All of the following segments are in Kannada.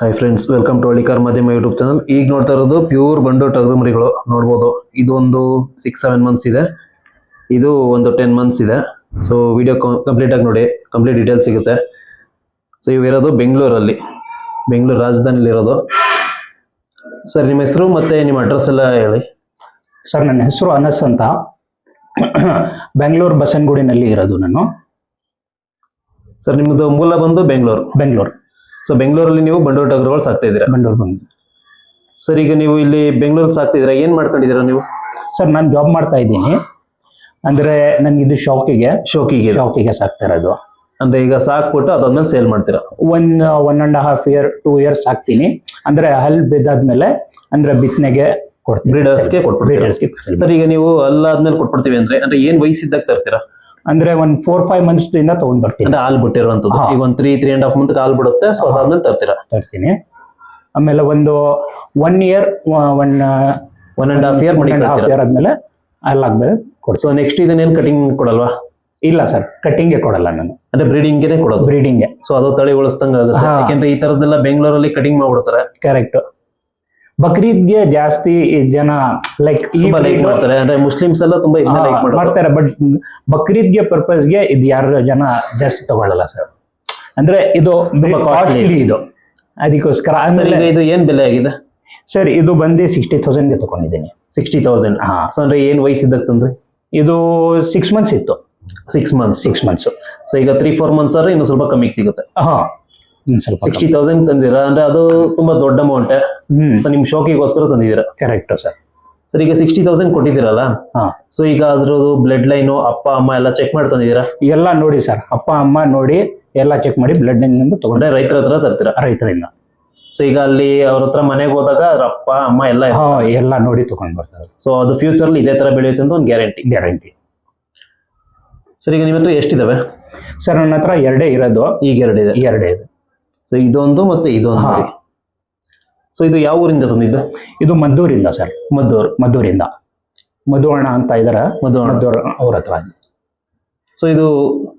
Hi friends, welcome to Hallikar ಮಾಧ್ಯಮ ಯೂಟ್ಯೂಬ್ ಚಾನಲ್. ಈಗ ನೋಡ್ತಾ ಇರೋದು ಪ್ಯೂರ್ ಬಂಡು ಟಗರು ಮರಿಗಳು ನೋಡ್ಬೋದು. ಇದು ಒಂದು 6-7 ಮಂತ್ಸ್ ಇದೆ, ಇದು ಒಂದು 10 ಮಂತ್ಸ್ ಇದೆ. ಸೊ ವಿಡಿಯೋ ಕಂಪ್ಲೀಟ್ ಆಗಿ ನೋಡಿ, ಕಂಪ್ಲೀಟ್ ಡೀಟೇಲ್ಸ್ ಸಿಗುತ್ತೆ. ಸೊ ಇವಿರೋದು ಬೆಂಗಳೂರಲ್ಲಿ, ಬೆಂಗಳೂರು ರಾಜಧಾನಿಯಲ್ಲಿ ಇರೋದು. ಸರ್ ನಿಮ್ಮ ಹೆಸರು ಮತ್ತೆ ನಿಮ್ಮ ಅಡ್ರೆಸ್ ಎಲ್ಲ ಹೇಳಿ. ಸರ್ ನನ್ನ ಹೆಸರು ಅನಸ್ ಅಂತ, ಬೆಂಗಳೂರು ಬಸವನಗುಡಿನಲ್ಲಿ ಇರೋದು ನಾನು. ಸರ್ ನಿಮ್ಮದು ಮೂಲ ಬಂದು ಬೆಂಗಳೂರು. ಸೊ ಬೆಂಗಳೂರಲ್ಲಿ ನೀವು ಬಂಡೂರು ಟಗರುಗಳು ಸಾಕ್ತಾ ಇದ್ದೀರಾ? ಬೆಂಗಳೂರು ಬಂದು. ಸರ್ ಈಗ ನೀವು ಇಲ್ಲಿ ಬೆಂಗಳೂರು ಸಾಕ್ತಿದ್ದೀರಾ, ಏನ್ ಮಾಡ್ಕೊಂಡಿದ್ದೀರಾ ನೀವು? ಸರ್ ನಾನು ಜಾಬ್ ಮಾಡ್ತಾ ಇದ್ದೀನಿ, ಅಂದ್ರೆ ನನ್ಗೆ ಇದು ಶೋಕಿಗೆ ಸಾಕ್ತಾ ಇರೋದು. ಅಂದ್ರೆ ಈಗ ಸಾಕ್ಬಿಟ್ಟು ಅದಾದ್ಮೇಲೆ ಸೇಲ್ ಮಾಡ್ತೀರಾ? 1.5 year 2 years ಸಾಕ್ತೀನಿ. ಅಂದ್ರೆ ಹಲ್ ಬಿದ್ದಾದ್ಮೇಲೆ ಅಂದ್ರೆ ಬಿತ್ತನೆಗೆ ಕೊಡ್ತೀನಿ, ಬ್ರೀಡರ್ಸ್ಗೆ ಕೊಟ್ಬಿಡ್ತೀರಾ? ಸರ್ ಈಗ ನೀವು ಅಲ್ಲಾದ್ಮೇಲೆ ಕೊಟ್ಬಿಡ್ತೀವಿ ಅಂದ್ರೆ ಏನ್ ವಯಸ್ಸಿದ್ದಾಗ ತರ್ತೀರಾ? ಅಂದ್ರೆ 4-5 months ಇಂದ ತಗೊಂಡ್ ಬರ್ತೀನಿ. ಅಂದ್ರೆ ಹಾಲ್ ಬಿಟ್ಟಿರುವಂತದ್ದು. ಈಗ ಒಂದು 3.5 month ಹಾಲ್ ಬಿಡುತ್ತೆ, ಸೊ ಅದಾದ್ಮೇಲೆ ತರ್ತೀನಿ. ಆಮೇಲೆ ಒಂದು 1 year 1.5 year ಆದ್ಮೇಲೆ ಹಾಲಾದ್ಮೇಲೆ ಕೊಡ್ತೀನಿ. ಸೊ ನೆಕ್ಸ್ಟ್ ಇದನ್ನೇನ್ ಕಟಿಂಗ್ ಕೊಡಲ್ವಾ? ಇಲ್ಲ ಸರ್, ಕಟ್ಟಿಂಗ್ ಕೊಡಲ್ಲ ನಾನು, ಅಂದ್ರೆ ಬ್ರೀಡಿಂಗ್ಗೆ ಕೊಡೋದು. ಬ್ರೀಡಿಂಗ್. ಸೊ ಅದು ತಳಿ ಉಳಿಸ್ದಂಗ ಆಗುತ್ತೆ, ಯಾಕೆಂದ್ರೆ ಈ ತರದೆಲ್ಲ ಬೆಂಗಳೂರಲ್ಲಿ ಕಟಿಂಗ್ ಮಾಡ್ಬಿಡ್ತಾರೆ. ಕರೆಕ್ಟ್. ಬಕ್ರೀದ್ಗೆ ಜಾಸ್ತಿ ಜನ ಲೈಕ್ ಮಾಡ್ತಾರೆ, ಅಂದ್ರೆ ಮುಸ್ಲಿಮ್ಸ್ ಎಲ್ಲ ತುಂಬಾ ಮಾಡ್ತಾರೆ. ಬಟ್ ಬಕ್ರೀದ್ಗೆ ಪರ್ಪಸ್ಗೆ ಇದು ಯಾರು ಜನ ಜಾಸ್ತಿ ತಗೊಳ್ಳಲ್ಲ ಸರ್. ಅಂದ್ರೆ ಇದು ಕಾಸ್ಟ್ಲಿ, ಇದು ಅದಕ್ಕೋಸ್ಕರ. ಇದು ಏನ್ ಬೆಲೆ ಆಗಿದೆ ಸರ್? ಇದು ಬಂದು 60,000ಗೆ ತಗೊಂಡಿದ್ದೀನಿ. 60,000. ಸೊ ಅಂದ್ರೆ ಏನ್ ವಯಸ್ಸಿದ್ದಾಗ ತಂದ್ರಿ? ಇದು 6 months ಇತ್ತು. 6 months. ಸೊ ಈಗ 3-4 months ಆದ್ರೆ ಇನ್ನು ಸ್ವಲ್ಪ ಕಮ್ಮಿಗೆ ಸಿಗುತ್ತೆ. 60,000 ತಂದಿರಾ ಅಂದ್ರೆ ಅದು ತುಂಬಾ ದೊಡ್ಡ ಅಮೌಂಟ್. ಸೊ ನಿಮ್ ಶೋಕಿಗೋಸ್ಕರ ತಂದಿದ್ದೀರಾ? Correct sir. ಸರ್ ಈಗ 60,000 ಕೊಟ್ಟಿದ್ದೀರಲ್ಲ, ಸೊ ಈಗ ಅದ್ರದ್ದು ಬ್ಲಡ್ ಲೈನು ಅಪ್ಪ ಅಮ್ಮ ಎಲ್ಲ ಚೆಕ್ ಮಾಡಿ ತಂದಿದ್ದೀರಾ? ಎಲ್ಲ ನೋಡಿ ಸರ್, ಅಪ್ಪ ಅಮ್ಮ ನೋಡಿ ಎಲ್ಲ ಚೆಕ್ ಮಾಡಿ ಬ್ಲಡ್ ಲೈನ್ ತಗೊಂಡ್ರೆ ರೈತರ ಹತ್ರ ತರ್ತೀರಾ? ರೈತರಿಂದ. ಸೊ ಈಗ ಅಲ್ಲಿ ಅವ್ರ ಹತ್ರ ಮನೆಗೆ ಹೋದಾಗ ಅವ್ರ ಅಪ್ಪ ಅಮ್ಮ ಎಲ್ಲ ನೋಡಿ ತಗೊಂಡ್ ಬರ್ತಾರೆ. ಸೊ ಅದು ಫ್ಯೂಚರ್ ಇದೇ ತರ ಬೆಳೆಯುತ್ತೆ ಅಂತ ಒಂದು ಗ್ಯಾರಂಟಿ. ಸರ್ ಈಗ ನಿಮ್ಮ ಹತ್ರ ಎಷ್ಟಿದಾವೆ? ಸರ್ ನನ್ನ ಹತ್ರ 2 ಇರೋದು. ಈಗ 2 ಇದೆ. ಸೊ ಇದೊಂದು ಮತ್ತೆ ಇದೊಂದು. ಸೊ ಇದು ಯಾವ ಊರಿಂದ ತಂದಿದ್ದು? ಇದು ಮದ್ದೂರಿಂದ ಸರ್. ಮದ್ದೂರಿಂದ ಮಧುವಣ ಅಂತ ಇದಾರೆ, ಮದ್ದೂರ್ ಅವ್ರ ಹತ್ರ. ಸೊ ಇದು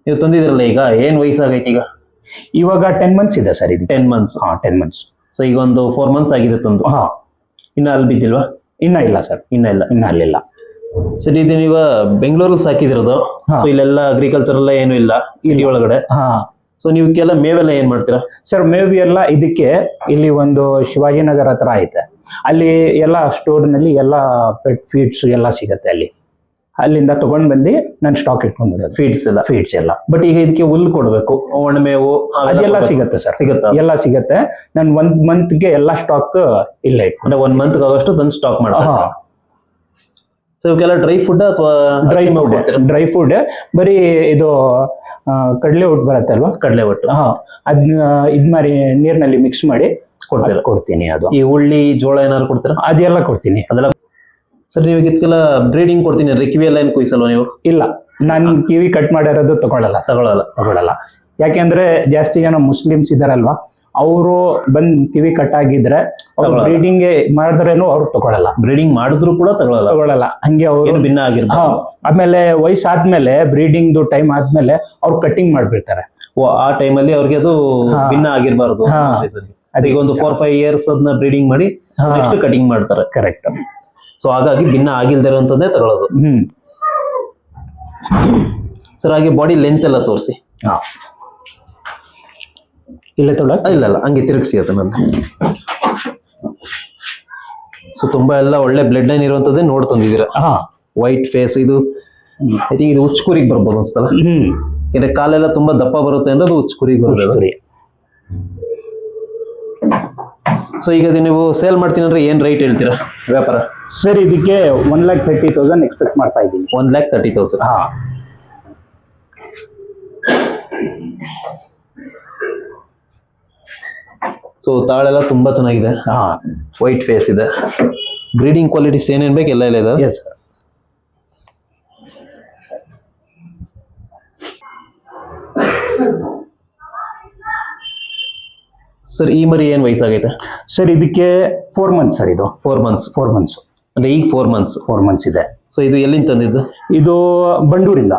ನೀವು ತಂದಿದ್ರಲ್ಲ, ಈಗ ಏನ್ ವಯಸ್ಸಾಗೈತಿ? ಈಗ ಇವಾಗ 10 months ಇದೆ ಸರ್. ಇದು 10 months. 10 months. ಸೊ ಈಗ ಒಂದು 4 months ಆಗಿದೆ ತಂದು. ಇನ್ನ ಅಲ್ಲಿ ಬಿದ್ದಿಲ್ವಾ? ಇನ್ನ ಇಲ್ಲ ಸರ್, ಇನ್ನ ಅಲ್ಲಿಲ್ಲ. ಸರಿ, ಇದು ನೀವು ಬೆಂಗಳೂರಲ್ಲಿ ಸಾಕಿದಿರೋದು. ಸೊ ಇಲ್ಲೆಲ್ಲ ಅಗ್ರಿಕಲ್ಚರ್ ಎಲ್ಲ ಏನು ಇಲ್ಲ ಸಿಟಿ ಒಳಗಡೆ. ಸೊ ನೀವಕ್ಕೆಲ್ಲ ಮೇವೆಲ್ಲ ಏನ್ ಮಾಡ್ತೀರಾ? ಸರ್ ಮೇವು ಎಲ್ಲ ಇದಕ್ಕೆ ಇಲ್ಲಿ ಒಂದು ಶಿವಾಜಿನಗರ ಹತ್ರ ಐತೆ, ಅಲ್ಲಿ ಎಲ್ಲ ಸ್ಟೋರ್ ನಲ್ಲಿ ಎಲ್ಲ ಪೆಟ್ ಫೀಡ್ಸ್ ಎಲ್ಲ ಸಿಗತ್ತೆ. ಅಲ್ಲಿಂದ ತಗೊಂಡ್ ಬಂದು ನಾನು ಸ್ಟಾಕ್ ಇಟ್ಕೊಂಡ್ಬಿಡೋದು. ಫೀಡ್ಸ್ ಎಲ್ಲ. ಬಟ್ ಈಗ ಇದಕ್ಕೆ ಹುಲ್ಲು ಕೊಡ್ಬೇಕು, ಒಣಮೇವು ಅದೆಲ್ಲ ಸಿಗತ್ತೆ ಸರ್. ಎಲ್ಲ ಸಿಗತ್ತೆ. ನಾನು 1 monthಗೆ ಎಲ್ಲ ಸ್ಟಾಕ್ ಇಲ್ಲ ಅಂದ್ರೆ 1 month ಆಗೋಷ್ಟು ತಂದು ಸ್ಟಾಕ್ ಮಾಡ್ತೀನಿ. ಸೊ ಇವಕ್ಕೆಲ್ಲ ಡ್ರೈ ಫುಡ್ ಅಥವಾ ಡ್ರೈ ಫುಡ್ ಬರೀ ಇದು ಕಡಲೆ ಒಟ್ಟು ಬರುತ್ತೆ ಅಲ್ವಾ? ಕಡಲೆ ಒಟ್ಟು ಅದನ್ನ ಮಾಡಿ ನೀರಿನಲ್ಲಿ ಮಿಕ್ಸ್ ಮಾಡಿ ಕೊಡ್ತೀನಿ. ಅದು ಈ ಉಳ್ಳಿ ಜೋಳ ಏನಾದ್ರು ಕೊಡ್ತೀರಾ? ಅದೆಲ್ಲ ಕೊಡ್ತೀನಿ. ಅದೆಲ್ಲ. ಸರ್ ನೀವು ಇದಕ್ಕೆಲ್ಲ ಬ್ರೀಡಿಂಗ್ ಕೊಡ್ತೀನಿ ಅಂದ್ರೆ ಕಿವಿ ಎಲ್ಲ ಏನು ಕುಯ್ಸಲ್ವ ನೀವು? ಇಲ್ಲ, ನಾನು ಕಿವಿ ಕಟ್ ಮಾಡಿರೋದು ತಗೊಳ್ಳಲ್ಲ. ಯಾಕೆಂದ್ರೆ ಜಾಸ್ತಿ ಜನ ಮುಸ್ಲಿಮ್ಸ್ ಇದಾರಲ್ವಾ, ಅವರು ಬಂದ್ ಕಿವಿ ಕಟ್ ಆಗಿದ್ರೆ ಅವ್ರು ಬ್ರೀಡಿಂಗ್ ಮಾಡಿದ್ರೇನು ಅವ್ರು ತಗೊಳ್ಳಲ್ಲ. ಬ್ರೀಡಿಂಗ್ ಮಾಡಿದ್ರು ಕೂಡ ತಗೊಳ್ಳಲ್ಲ. ಹಂಗೆ ಅವರು ಭಿನ್ನ ಆಗಿರ್ಬೋದು. ಆಮೇಲೆ ವಯಸ್ಸಾದ್ಮೇಲೆ ಬ್ರೀಡಿಂಗ್ ಟೈಮ್ ಆದ್ಮೇಲೆ ಅವ್ರು ಕಟ್ಟಿಂಗ್ ಮಾಡ್ಬಿಡ್ತಾರೆ. ಆ ಟೈಮಲ್ಲಿ ಅವ್ರಿಗೆ ಅದು ಭಿನ್ನ ಆಗಿರ್ಬಾರ್ದು. ಈಗ ಒಂದು 4-5 years ಅದನ್ನ ಬ್ರೀಡಿಂಗ್ ಮಾಡಿ ನೆಕ್ಸ್ಟ್ ಕಟಿಂಗ್ ಮಾಡ್ತಾರೆ. ಕರೆಕ್ಟ್. ಸೊ ಹಾಗಾಗಿ ಭಿನ್ನ ಆಗಿಲ್ದಿರೋಂಥದ್ದೇ ತಗೊಳ್ಳೋದು. ಸರ್ ಹಾಗೆ ಬಾಡಿ ಲೆಂತ್ ಎಲ್ಲ ತೋರಿಸಿ. ಇಲ್ಲ ಹಂಗೆ ತಿರುಗಿಸಿ ಅದನ್ನ. ಸೊ ತುಂಬಾ ಎಲ್ಲ ಒಳ್ಳೆ ಬ್ಲಡ್ ಲೈನ್ ಇರುವಂತದ್ದೇ ನೋಡ್ ತಂದಿದ್ದೀರಾ. White face. ಇದು ಐ ಥಿಂಕ್ ಇದು ಉಚ್ಚುಕುರಿಗೆ ಬರ್ಬೋದು ಅನ್ಸ್ತಲ್ಲ. ಯಾಕಂದ್ರೆ ಕಾಲೆಲ್ಲ ತುಂಬಾ ದಪ್ಪ ಬರುತ್ತೆ ಅಂದ್ರೆ ಅದು ಉಚ್ಚುಕುರಿಗೆ ಬರುತ್ತೆ. ಸೊ ಈಗ ನೀವು ಸೇಲ್ ಮಾಡ್ತೀನಿ ಅಂದ್ರೆ ಏನ್ ರೈಟ್ ಹೇಳ್ತೀರಾ ವ್ಯಾಪಾರ? ಸರ್ ಇದಕ್ಕೆ 1,30,000 ಎಕ್ಸ್ಪೆಕ್ಟ್ ಮಾಡ್ತಾ ಇದ್ದೀನಿ. 1,30,000. ಸೊ ತಾಳೆಲ್ಲ ತುಂಬಾ ಚೆನ್ನಾಗಿದೆ. ವೈಟ್ ಫೇಸ್ ಇದೆ. ಬ್ರೀಡಿಂಗ್ ಕ್ವಾಲಿಟೀಸ್ ಏನೇನ್ ಬೇಕು ಎಲ್ಲ ಇದೆ. ಸರ್ ಈ ಮರಿ ಏನ್ ವಯಸ್ಸಾಗೈತೆ? ಸರ್ ಇದಕ್ಕೆ 4 months ಸರ್. ಇದು 4 months. ಅಂದ್ರೆ ಈಗ 4 months ಇದೆ. ಸೊ ಇದು ಎಲ್ಲಿಂದ ತಂದಿದ್ದು? ಇದು ಬಂಡೂರಿಂದ.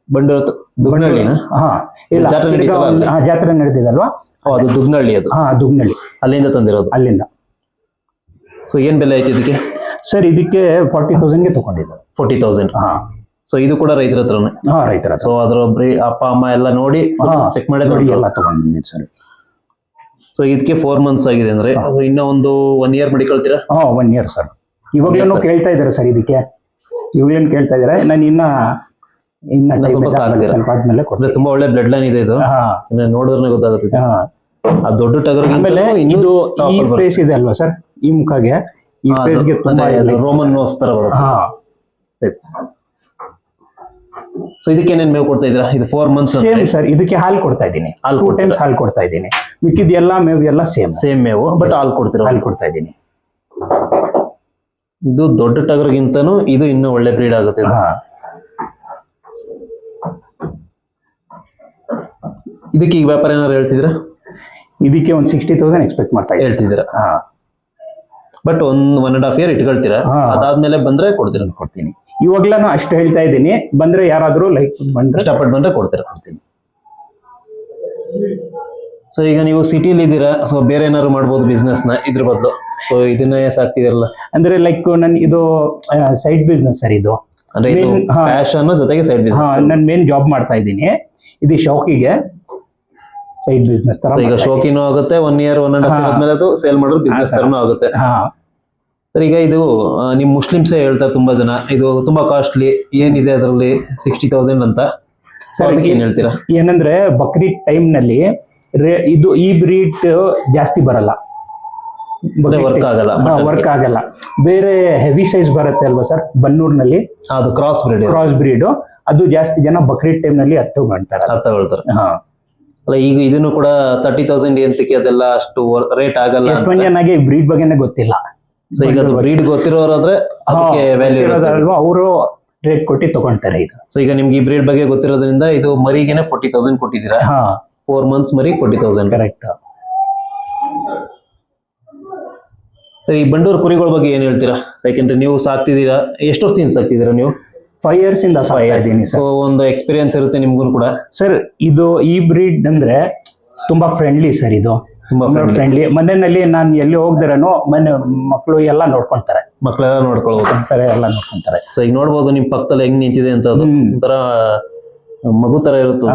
ಬಂಡೂರು ದುಗ್ನಳ್ಳಿನ? ಹಾ ಇಲ್ಲ ಜಾತ್ರೆ ತಿರ್ಗಾ ನಡೀತಲ್ಲ ಅಲ್ಲಿ? ಜಾತ್ರೆ ನಡೆದಿದಲ್ವಾ, ಅದು ದುಗ್ನಳ್ಳಿ, ಅದು ಹಾ ದುಗ್ನಳ್ಳಿ, ಅಲ್ಲಿಂದ ತಂದಿರೋದು. ಅಲ್ಲಿಂದ. ಸೊ ಏನ್ ಬೆಲೆ ಐತಿ ಇದಕ್ಕೆ? ಸರ್ ಇದಕ್ಕೆ 40,000ಗೆ ತಗೊಂಡಿದ್ದು. 40,000. ಹಾ ಸೊ ಇದು ಕೂಡ ರೈತರ ಹತ್ರನೇ? ಹಾ ರೈತರ ಹತ್ರ. ಸೊ ಅದ್ರ ಅಪ್ಪ ಅಮ್ಮ ಎಲ್ಲ ನೋಡಿ ಚೆಕ್ ಮಾಡಿ ನೋಡಿ ಎಲ್ಲ ತಗೊಂಡಿದ್ದೀನಿ ಸರ್. ಸೊ ಇದಕ್ಕೆ 4 months ಆಗಿದೆ ಅಂದ್ರೆ ಅದು ಇನ್ನ ಒಂದು 1 year ಮಾಡಿ ಕಳ್ತೀರಾ? 1 year ಸರ್. ಇವಾಗ್ಲೇನು ಕೇಳ್ತಾ ಇದಾರೆ ಸರ್ ಇದಕ್ಕೆ, ಇವಾಗ್ಲೇನು ಕೇಳ್ತಾ ಇದಾರೆ. ನಾನು ಇನ್ನ ಸ್ವಲ್ಪ ಸಾಕ್ತೀರಾ? ಸ್ವಲ್ಪ ಆದ್ಮೇಲೆ ಅಂದ್ರೆ ಕೊಡ್ತೀನಿ. ತುಂಬಾ ಒಳ್ಳೆ ಬ್ಲಡ್ ಲೈನ್ ಇದೆ ಇದು, ನೋಡಿದ್ರೆ ಗೊತ್ತಾಗುತ್ತೆ. ಹಾ ಆ ದೊಡ್ಡ ಟಗರ್ ಆಮೇಲೆ ಇದು ಈ ಫೇಸ್ ಇದೆ ಅಲ್ವಾ ಸರ್, ಈ ಮುಖಗೆ, ಈ ಫೇಸ್ಗೆ ತುಂಬಾ ರೋಮನ್ ನೋಸ್ ತರ ಬರುತ್ತೆ. ಹಾ. ಸೊ ಇದಕ್ಕೆ ಏನೇನ್ ಮೇವು ಕೊಡ್ತಾ ಇದ್ದೀರಾ? ಇದು 4 months ಸೇಮ್ ಸರ್, ಇದಕ್ಕೆ ಹಾಲು ಕೊಡ್ತಾ ಇದ್ದೀನಿ. ಹಾಲು 2 times ಹಾಲು ಕೊಡ್ತಾ ಇದ್ದೀನಿ. ಮಿಕ್ಕಿದ ಎಲ್ಲ ಮೇವು ಎಲ್ಲ ಸೇಮ್ ಮೇವು, ಬಟ್ ಹಾಲು ಕೊಡ್ತೀರಾ? ಹಾಲು ಕೊಡ್ತಾ ಇದ್ದೀನಿ. ಇದು ದೊಡ್ಡ ಟಗರ್ಗಿಂತನೂ ಇದು ಇನ್ನೂ ಒಳ್ಳೆ ಬ್ರೀಡ್ ಆಗುತ್ತೆ ಇದು. ಹಾ ಇದಕ್ಕೆ ಈಗ ವ್ಯಾಪಾರ ಏನಾದ್ರು ಹೇಳ್ತಿದ್ದೀರಾ? ಇದಕ್ಕೆ ಒಂದು 60,000 ಎಕ್ಸ್ಪೆಕ್ಟ್ ಮಾಡ್ತಾ ಇದ್ದೀನಿ. ಹೇಳ್ತಿದ್ದೀರಾ? ಹಾ ಬಟ್ 1.5 year ಇಟ್ಕೊಳ್ತೀರಾ? ಅದಾದ್ಮೇಲೆ ಬಂದ್ರೆ ಕೊಡ್ತೀರಾ? ಕೊಡ್ತೀನಿ. ಇವಾಗ್ಲೂ ಅಷ್ಟು ಹೇಳ್ತಾ ಇದ್ದೀನಿ, ಬಂದ್ರೆ ಯಾರಾದ್ರೂ ಲೈಕ್ ಬಂದ್ರೆ ಇಷ್ಟಪಟ್ಟು ಬಂದ್ರೆ ಕೊಡ್ತೀರಾ? ಕೊಡ್ತೀನಿ. ಸೊ ಈಗ ನೀವು ಸಿಟಿಲಿ ಇದ್ದೀರಾ, ಸೊ ಬೇರೆ ಏನಾದ್ರು ಮಾಡ್ಬೋದು ಬಿಸ್ನೆಸ್ ನ ಇದ್ರ ಬದಲು. ಸೊ ಇದನ್ನೇ ಸಾಕ್ತಿದಿರಲ್ಲ ಅಂದ್ರೆ ಲೈಕ್ ನನ್ ಇದು ಸೈಡ್ ಬಿಸ್ನೆಸ್ ಸರ್ ಇದು. ಅಂದ್ರೆ ಇದು ಪ್ಯಾಷನ್ ಜೊತೆಗೆ ಸೈಡ್ ಬಿಸ್ನೆಸ್. ನಾನು ಮೇನ್ ಜಾಬ್ ಮಾಡ್ತಾ ಇದ್ದೀನಿ, ಇದು ಶೌಕಿಗೆ ಸೈಡ್ ಬಿಸ್ನೆಸ್ ತರ. ಈಗ ಶೋಕಿನೂ ಆಗುತ್ತೆ, 1 year 1.5 year ಆದ್ಮೇಲೆ ಅದು ಸೇಲ್ ಮಾಡೋದು ಬಿಸ್ನೆಸ್ ತರನೂ ಆಗುತ್ತೆ. ಸರ್ ಈಗ ಇದು ನಿಮ್ ಮುಸ್ಲಿಮ್ಸೇ ಹೇಳ್ತಾರೆ ತುಂಬಾ ಜನ, ಇದು ತುಂಬಾ ಕಾಸ್ಟ್ಲಿ, ಏನಿದೆ ಅದರಲ್ಲಿ 60,000 ಅಂತ. ಸರ್ ಅದಕ್ಕೆ ಏನ್ ಹೇಳ್ತೀರಾ? ಏನಂದ್ರೆ ಬಕ್ರೀದ್ ಟೈಮ್ ನಲ್ಲಿ ಇದು ಈ ಬ್ರೀಡ್ ಜಾಸ್ತಿ ಬರಲ್ಲ, ವರ್ಕ್ ಆಗಲ್ಲ. ವರ್ಕ್ ಆಗಲ್ಲ. ಬೇರೆ ಹೆವಿ ಸೈಜ್ ಬರುತ್ತೆ ಅಲ್ವಾ ಸರ್ ಬನ್ನೂರ್ನಲ್ಲಿ, ಅದು ಕ್ರಾಸ್ ಬ್ರೀಡ್, ಅದು ಜಾಸ್ತಿ ಜನ ಬಕ್ರೀದ್ ಟೈಮ್ ನಲ್ಲಿ ತಗೊಳ್ತಾರೆ. ಅಲ್ಲ ಈಗ ಇದನ್ನು ಕೂಡ 30,000 ಎಂತಕ್ಕೆ ಅದೆಲ್ಲ ಅಷ್ಟು ರೇಟ್ ಆಗಲ್ಲ. ಎಷ್ಟೊಂದು ಜನಗೆ ಬ್ರೀಡ್ ಬಗ್ಗೆನೇ ಗೊತ್ತಿಲ್ಲ. ಸೊ ಈಗ ಅದು ಬ್ರೀಡ್ ಗೊತ್ತಿರೋರಾದ್ರೆ ಅದಕ್ಕೆ ವ್ಯಾಲ್ಯೂ ಇರೋದಲ್ವಾ, ಅವರು ರೇಟ್ ಕೊಟ್ಟು ತಗೊಂತಾರೆ ಈಗ. ಸೊ ಈಗ ನಿಮ್ಗೆ ಈ ಬ್ರೀಡ್ ಬಗ್ಗೆ ಗೊತ್ತಿರೋದ್ರಿಂದ ಇದು ಮರಿಗೆನೆ 40,000 ಕೊಟ್ಟಿದ್ದೀರಾ? 4 months ಮರಿ 40,000. ಕರೆಕ್ಟ್. ಈ ಬಂಡೂರು ಕುರಿಗಳ ಬಗ್ಗೆ ಏನ್ ಹೇಳ್ತೀರಾ? ಯಾಕೆಂದ್ರೆ ನೀವು ಸಾಕ್ತಿದ್ದೀರಾ, ಎಷ್ಟು ವರ್ಷದಿಂದ ಸಾಕ್ತಿದ್ದೀರಾ ನೀವು? 5 years ಇಂದ ಸಾಕ್ತಾ ಇದ್ದೀನಿ. ಸೊ ಒಂದು ಎಕ್ಸ್ಪೀರಿಯನ್ಸ್ ಇರುತ್ತೆ ನಿಮ್ಗೂ ಕೂಡ. ಸರ್ ಇದು ಈ ಬ್ರೀಡ್ ಅಂದ್ರೆ ತುಂಬಾ ಫ್ರೆಂಡ್ಲಿ ಸರ್, ಇದು ತುಂಬಾ ಫ್ರೆಂಡ್ಲಿ. ಮನೆಯಲ್ಲಿ ನಾನು ಎಲ್ಲಿ ಹೋಗ್ದಿರೇನೋ ಮನೆ ಮಕ್ಕಳು ಎಲ್ಲ ನೋಡ್ಕೊಂತಾರೆ, ಮಕ್ಕಳೆಲ್ಲ ನೋಡ್ಕೊಳ್ತಾರೆ, ಎಲ್ಲ ನೋಡ್ಕೊಂತಾರೆ. ಸೊ ಈಗ ನೋಡ್ಬೋದು ನಿಮ್ ಪಕ್ಕದಲ್ಲಿ ಹೆಂಗ್ ನಿಂತಿದೆ ಅಂತ, ಅದು ಒಂಥರ ಮಗು ತರ ಇರುತ್ತೆ.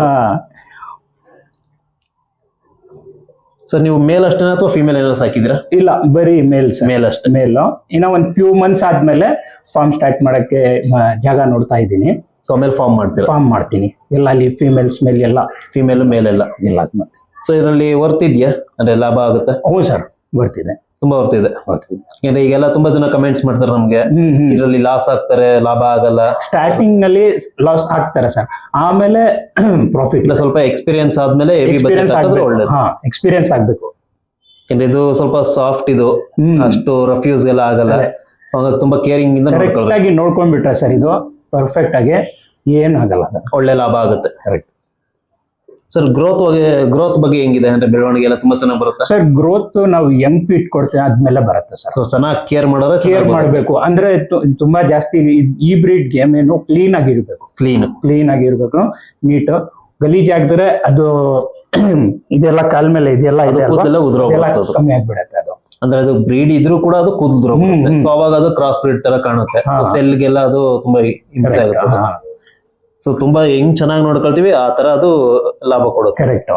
ಸರ್ ನೀವು ಮೇಲ್ ಅಷ್ಟೇನಾ ಅಥವಾ ಫಿಮೇಲ್ ಏನಾದ್ರು ಸಾಕಿದ್ದೀರಾ? ಇಲ್ಲ, ಬರೀ ಮೇಲ್ ಅಷ್ಟೇ. ಮೇಲ್. ಇನ್ನ ಒಂದು ಫ್ಯೂ ಮಂತ್ಸ್ ಆದ್ಮೇಲೆ ಫಾರ್ಮ್ ಸ್ಟಾರ್ಟ್ ಮಾಡಕ್ಕೆ ಜಾಗ ನೋಡ್ತಾ ಇದ್ದೀನಿ. ಸೊ ಆಮೇಲೆ ಫಾರ್ಮ್ ಮಾಡ್ತೀನಿ ಎಲ್ಲ, ಅಲ್ಲಿ ಫಿಮೇಲ್ ಸ್ಮೆಲ್ ಎಲ್ಲ, ಫಿಮೇಲ್ ಮೇಲ್ ಎಲ್ಲ. ಸೊ ಇದರಲ್ಲಿ ವರ್ತ್ ಇದೆಯಾ, ಅಂದ್ರೆ ಲಾಭ ಆಗುತ್ತೆ? ಹ್ಞೂ ಸರ್, ಬರ್ತಿದೆ, ತುಂಬಾ ಬರ್ತಿದೆ. ಯಾಕಂದ್ರೆ ಈಗೆಲ್ಲ ತುಂಬಾ ಜನ ಕಮೆಂಟ್ಸ್ ಮಾಡ್ತಾರೆ ನಮ್ಗೆ, ಇದರಲ್ಲಿ ಲಾಸ್ ಆಗ್ತಾರೆ, ಲಾಭ ಆಗಲ್ಲ. ಸ್ಟಾರ್ಟಿಂಗ್ ನಲ್ಲಿ ಲಾಸ್ ಆಗ್ತಾರೆ ಸರ್, ಆಮೇಲೆ ಪ್ರಾಫಿಟ್. ಸ್ವಲ್ಪ ಎಕ್ಸ್ಪೀರಿಯನ್ಸ್ ಆದ್ಮೇಲೆ ಒಳ್ಳೇದು. ಎಕ್ಸ್ಪೀರಿಯನ್ಸ್ ಆಗ್ಬೇಕು. ಯಾಕಂದ್ರೆ ಇದು ಸ್ವಲ್ಪ ಸಾಫ್ಟ್, ಇದು ಅಷ್ಟು ರಫ್ ಯೂಸ್ ಎಲ್ಲ ಆಗಲ್ಲ, ತುಂಬಾ ಕೇರಿಂಗ್ ಇಂದ ಕರೆಕ್ಟ್ ಆಗಿ ನೋಡ್ಕೊಂಡ್ಬಿಟ್ರೆ ಸರ್ ಇದು ಪರ್ಫೆಕ್ಟ್ ಆಗಿ ಏನಾಗಲ್ಲ, ಒಳ್ಳೆ ಲಾಭ ಆಗುತ್ತೆ. ಕರೆಕ್ಟ್. ಸರ್ ಗ್ರೋತ್ ಬಗ್ಗೆ ಹೆಂಗಿದೆ, ಅಂದ್ರೆ ಬೆಳವಣಿಗೆ ಎಲ್ಲ ತುಂಬಾ ಚೆನ್ನಾಗಿ ಬರುತ್ತೆ? ಸರ್ ಗ್ರೋತ್ ನಾವು ಯಂಗ್ ಫೀಟ್ ಕೊಡ್ತೇವೆ ಆದ್ಮೇಲೆ ಬರುತ್ತೆ ಸರ್. ಸೊ ಚೆನ್ನಾಗಿ ಕೇರ್ ಮಾಡಬೇಕು. ಅಂದ್ರೆ ತುಂಬಾ ಜಾಸ್ತಿ ಈ ಬ್ರೀಡ್ಗೆ ಮೇನು ಕ್ಲೀನ್ ಆಗಿರ್ಬೇಕು, ಕ್ಲೀನ್ ಆಗಿರ್ಬೇಕು, ನೀಟ್. ಗಲೀಜ್ ಆಗಿದ್ರೆ ಅದು ಇದೆಲ್ಲ ಕಾಲ್ ಮೇಲೆ ಇದೆಲ್ಲ ಕಮ್ಮಿ ಆಗ್ಬಿಡತ್ತೆ. ಅದು ಅಂದ್ರೆ ಅದು ಬ್ರೀಡ್ ಇದ್ರೂ ಕೂಡ ಅದು ಕೂದಲು, ಸೊ ಅವಾಗ ಅದು ಕ್ರಾಸ್ ಬ್ರೀಡ್ ತರ ಕಾಣುತ್ತೆ. ಸೆಲ್ಗೆಲ್ಲ ಅದು ತುಂಬಾ ಹಿಂಸೆ ಆಗುತ್ತೆ. ಸೊ ತುಂಬಾ ಹೆಂಗ್ ಚೆನ್ನಾಗಿ ನೋಡ್ಕೊಳ್ತೀವಿ ಆ ತರ ಅದು ಲಾಭ ಕೊಡುತ್ತೆ. ಕರೆಕ್ಟ್.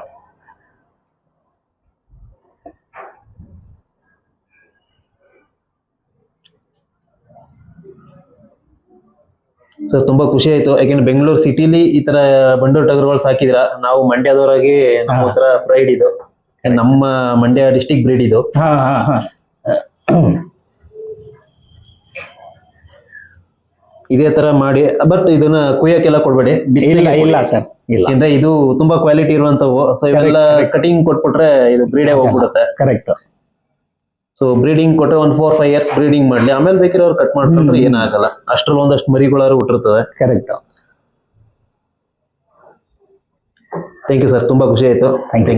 ಸರ್ ತುಂಬಾ ಖುಷಿ ಆಯ್ತು, ಯಾಕೆಂದ್ರೆ ಬೆಂಗಳೂರು ಸಿಟಿಲಿ ಈ ತರ ಬಂಡೂರು ಟಗರುಗಳು ಸಾಕಿದಿರ. ನಾವು ಮಂಡ್ಯದವರಾಗಿ ನಮ್ಮ ಹತ್ರ ಬ್ರೈಡ್ ಇದು, ನಮ್ಮ ಮಂಡ್ಯ ಡಿಸ್ಟಿಕ್ ಬ್ರೀಡ್ ಇದು. ಇದೇ ತರ ಮಾಡಿ, ಬಟ್ ಇದನ್ನ ಕುಯ್ಯಕ್ಕೆಲ್ಲ ಕೊಡ್ಬೇಡಿ. ಇಲ್ಲ ಸರ್, ಯಾಕಂದ್ರೆ ಇದು ತುಂಬಾ ಕ್ವಾಲಿಟಿ ಇರುವಂತವು. ಸೊ ಇವೆಲ್ಲ ಕಟಿಂಗ್ ಕೊಟ್ಬಿಟ್ರೆ ಇದು ಬ್ರೀಡೇ ಹೋಗ್ಬಿಡುತ್ತೆ. ಕರೆಕ್ಟ್. ಸೊ ಬ್ರೀಡಿಂಗ್ ಕೊಟ್ಟರೆ 4-5 years ಬ್ರೀಡಿಂಗ್ ಮಾಡ್ಲಿ, ಆಮೇಲೆ ಬೇಕಿರೋ ಅವ್ರು ಕಟ್ ಮಾಡ್ಕೊಂಡ್ರೆ ಏನಾಗಲ್ಲ. ಅಷ್ಟ್ರಲ್ಲಿ ಒಂದಷ್ಟು ಮರಿಗಳಾರು ಹುಟ್ಟಿರ್ತದೆ. ಕರೆಕ್ಟ್. ಥ್ಯಾಂಕ್ ಯು ಸರ್, ತುಂಬಾ ಖುಷಿ ಆಯ್ತು. Thank you.